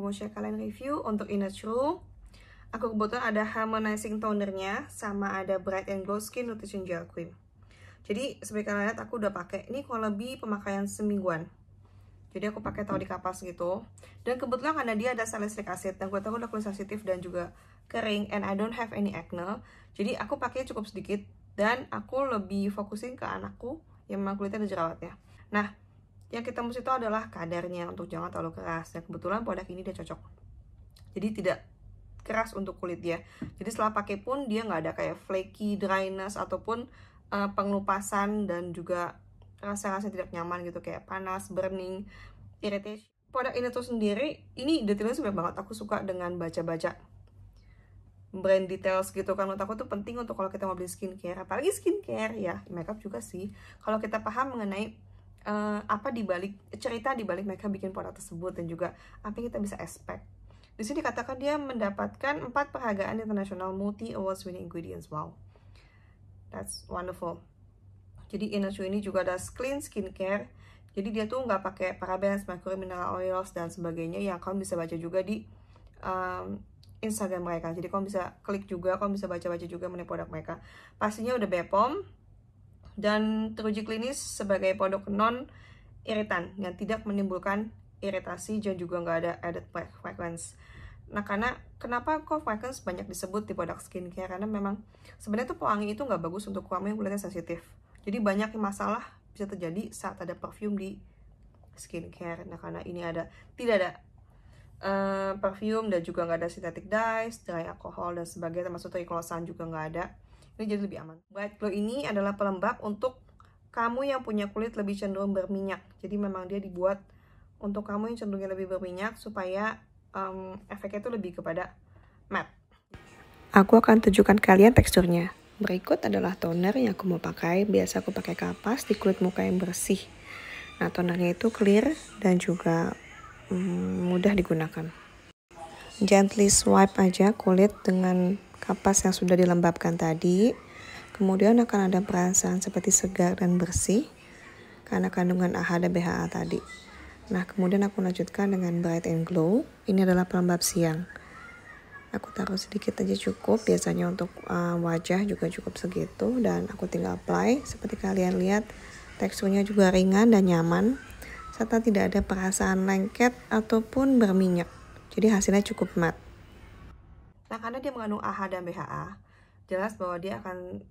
mau share kalian review untuk Inner True. Aku kebetulan ada harmonizing tonernya, sama ada Bright and Glow Skin Nutrition Gel Cream. Jadi seperti kalian lihat aku udah pakai, ini kurang lebih pemakaian semingguan. Jadi aku pakai taruh di kapas gitu. Dan kebetulan karena dia ada salicylic acid, dan gue tahu udah kulit sensitif dan juga kering, and I don't have any acne. Jadi aku pakai cukup sedikit, dan aku lebih fokusin ke anakku yang memang kulitnya ada jerawatnya. Nah, yang kita mesti tahu adalah kadarnya untuk jangan terlalu keras. Dan kebetulan produk ini dia cocok. Jadi tidak keras untuk kulit dia. Jadi setelah pakai pun dia nggak ada kayak flaky, dryness ataupun pengelupasan dan juga rasa-rasa tidak nyaman gitu kayak panas, burning, irritation. Produk ini tuh sendiri, ini detailnya sebenarnya banget. Aku suka dengan baca-baca brand details gitu kan. Menurut aku tuh penting untuk kalau kita mau beli skincare, apalagi skincare ya, makeup juga sih. Kalau kita paham mengenai apa dibalik cerita dibalik mereka bikin produk tersebut dan juga apa yang kita bisa expect. Di sini dikatakan dia mendapatkan 4 penghargaan internasional multi awards winning ingredients. Wow, that's wonderful. Jadi Inner True ini juga ada clean skincare. Jadi dia tuh nggak pakai parabens, mercury, mineral oils dan sebagainya yang kamu bisa baca juga di Instagram mereka. Jadi kamu bisa klik juga, kamu bisa baca-baca juga mengenai produk mereka. Pastinya udah BPOM dan teruji klinis sebagai produk non iritan yang tidak menimbulkan iritasi dan juga nggak ada added fragrance. Nah, karena kenapa kok fragrance banyak disebut di produk skincare? Karena memang sebenarnya tuh pewangi itu nggak bagus untuk kamu yang kulitnya sensitif. Jadi banyak masalah bisa terjadi saat ada perfume di skincare. Nah, karena ini tidak ada perfume dan juga nggak ada synthetic dyes, dry alcohol dan sebagainya, termasuk triclosan juga nggak ada. Ini jadi lebih aman. Bright Glow ini adalah pelembab untuk kamu yang punya kulit lebih cenderung berminyak. Jadi memang dia dibuat untuk kamu yang cenderungnya lebih berminyak supaya efeknya itu lebih kepada matte. Aku akan tunjukkan kalian teksturnya. Berikut adalah toner yang aku mau pakai. Biasa aku pakai kapas di kulit muka yang bersih. Nah, tonernya itu clear dan juga mudah digunakan. Gently swipe aja kulit dengan kapas yang sudah dilembabkan tadi. Kemudian akan ada perasaan seperti segar dan bersih karena kandungan AHA dan BHA tadi. Nah, kemudian aku lanjutkan dengan Bright and Glow. Ini adalah pelembab siang. Aku taruh sedikit aja cukup, biasanya untuk wajah juga cukup segitu. Dan aku tinggal apply, seperti kalian lihat teksturnya juga ringan dan nyaman, serta tidak ada perasaan lengket ataupun berminyak. Jadi hasilnya cukup matte. Nah, karena dia mengandung AHA dan BHA, jelas bahwa dia akan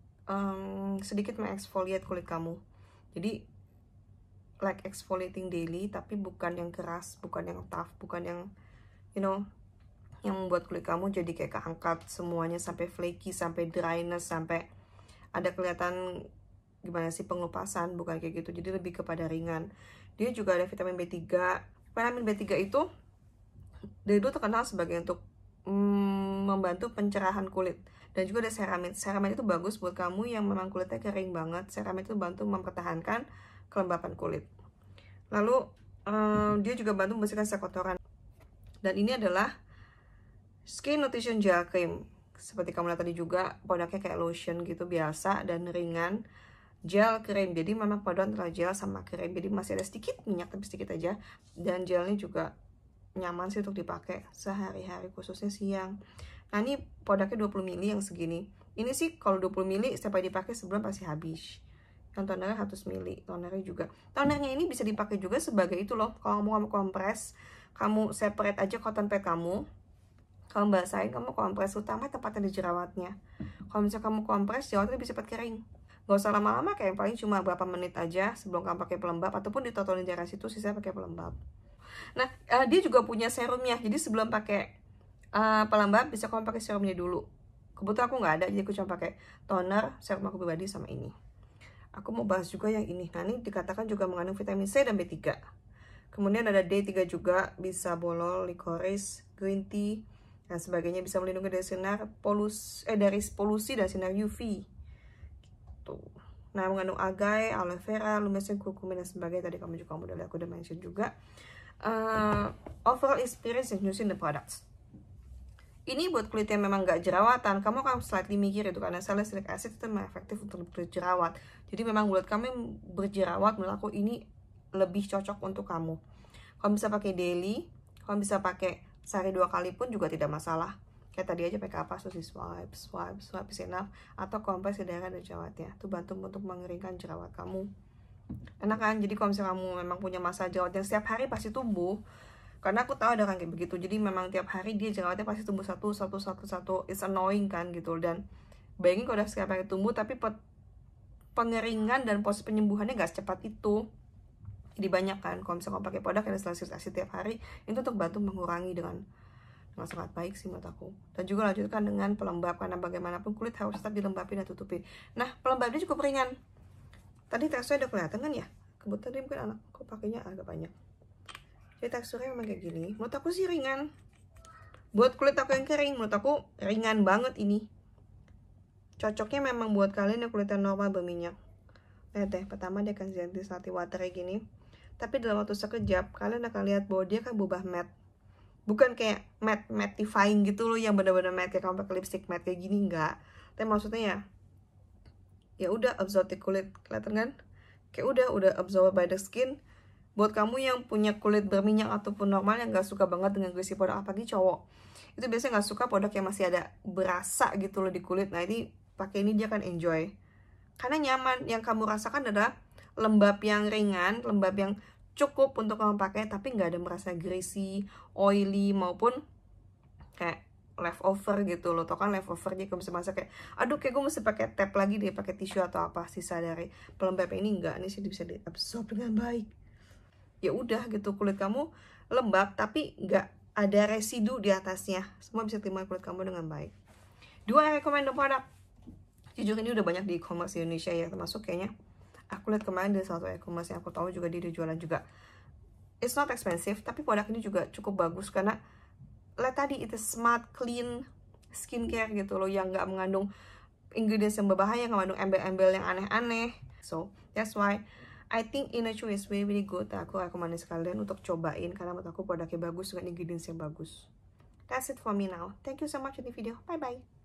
sedikit mengeksfoliate kulit kamu. Jadi like exfoliating daily, tapi bukan yang keras, bukan yang tough, bukan yang yang membuat kulit kamu jadi kayak keangkat semuanya sampai flaky, sampai dryness, sampai ada kelihatan gimana sih pengelupasan, bukan kayak gitu. Jadi lebih kepada ringan. Dia juga ada vitamin B3. Vitamin B3 itu dari dulu terkenal sebagai untuk membantu pencerahan kulit. Dan juga ada ceramide. Ceramide itu bagus buat kamu yang memang kulitnya kering banget. Ceramide itu bantu mempertahankan kelembapan kulit. Lalu dia juga bantu membersihkan sel kotoran. Dan ini adalah Skin Nutrition Gel Cream. Seperti kamu lihat tadi juga, produknya kayak lotion gitu biasa dan ringan. Gel cream, jadi memang paduan antara gel sama krim. Jadi masih ada sedikit minyak, tapi sedikit aja. Dan gelnya juga nyaman sih untuk dipakai sehari-hari, khususnya siang. Nah, ini produknya 20 ml yang segini. Ini sih kalau 20 ml setiap hari dipakai sebulan pasti habis. Yang tonernya 100 ml. Tonernya juga. Tonernya ini bisa dipakai juga sebagai itu loh. Kalau kamu kompres, kamu separate aja cotton pad kamu. Kamu basahin, kamu kompres, utama tempatnya di jerawatnya. Kalau misalnya kamu kompres, jerawatnya lebih cepat kering. Gak usah lama-lama, kayak paling cuma berapa menit aja sebelum kamu pakai pelembab, ataupun ditotolin daerah situ, sisanya pakai pelembab. Nah, dia juga punya serumnya. Jadi sebelum pakai pelembab, bisa kamu pakai serumnya dulu. Kebetulan aku nggak ada, jadi aku cuma pakai toner, serum aku pribadi sama ini. Aku mau bahas juga yang ini. Nah, ini dikatakan juga mengandung vitamin C dan B3. Kemudian ada D3 juga, bisa bolol, licorice, green tea, dan sebagainya. Bisa melindungi dari sinar polusi dan sinar UV. Tuh. Nah, mengandung algae, aloe vera, luminescent, kurkumin, dan sebagainya. Tadi kamu udah mention juga. Overall experience and using the products. Ini buat kulit yang memang gak jerawatan, kamu akan slightly mikir itu karena salicylic acid itu memang efektif untuk kulit jerawat. Jadi memang buat kamu yang berjerawat, menurut aku ini lebih cocok untuk kamu. Kamu bisa pakai daily, kamu bisa pakai sehari 2 kali pun juga tidak masalah. Kayak tadi aja pakai apa, susi swipe is enough. Atau kompres ke daerah dan jerawatnya, itu bantu untuk mengeringkan jerawat kamu. Enak kan? Jadi kalau misalnya kamu memang punya masalah jerawat yang setiap hari pasti tumbuh, karena aku tahu ada orang kayak begitu, jadi memang tiap hari dia jerawatnya pasti tumbuh satu, it's annoying kan gitu. Dan bayangin kalau udah setiap hari tumbuh tapi pengeringan dan proses penyembuhannya gak secepat itu. Jadi banyak kan kalau misalnya kamu pakai produk yang salicylic acid tiap hari, itu untuk bantu mengurangi dengan sangat baik sih menurut aku. Dan juga lanjutkan dengan pelembab, karena bagaimanapun kulit harus tetap dilembabin dan tutupin. Nah, pelembabnya cukup ringan. Tadi teksturnya udah kelihatan kan ya? Kebetulan dia mungkin anakku pakainya agak banyak. Jadi teksturnya memang kayak gini. Menurut aku sih ringan. Buat kulit aku yang kering, menurut aku ringan banget ini. Cocoknya memang buat kalian yang kulitnya normal berminyak. Lihat deh, pertama dia akan jadi salty water kayak gini. Tapi dalam waktu sekejap, kalian akan lihat bahwa dia akan berubah matte. Bukan kayak mattifying gitu loh, yang benar-benar matte kayak kamu pakai lipstick matte kayak gini, enggak. Tapi maksudnya ya udah absorb di kulit, kelihatan kan? Kayak udah absorb by the skin. Buat kamu yang punya kulit berminyak ataupun normal yang gak suka banget dengan greasy produk, apalagi cowok, itu biasanya gak suka produk yang masih ada berasa gitu loh di kulit. Nah ini pakai ini dia akan enjoy, karena nyaman. Yang kamu rasakan adalah lembab yang ringan, lembab yang cukup untuk kamu pakai, tapi nggak ada merasa greasy, oily, maupun kayak leftover gitu loh. Tau kan leftover, dia kalau bisa masak kayak aduh kayak gue mesti pakai tap lagi deh, pakai tisu atau apa sisa dari pelembab. Ini enggak, ini sih bisa diabsorb dengan baik. Ya udah gitu, kulit kamu lembab tapi nggak ada residu di atasnya, semua bisa terima kulit kamu dengan baik. 2 recommended produk, jujur ini udah banyak di e-commerce di Indonesia ya, termasuk kayaknya aku lihat kemarin di salah satu e-commerce yang aku tahu juga dia jualan juga. It's not expensive, tapi produk ini juga cukup bagus karena lihat tadi itu smart clean skincare gitu loh, yang nggak mengandung ingredients yang berbahaya, nggak mengandung embel-embel yang aneh-aneh. So that's why I think Innertrue is really good. Aku rekomendasi kalian untuk cobain karena menurut aku produknya bagus dengan ingredients yang bagus. That's it for me now. Thank you so much for the video. Bye bye.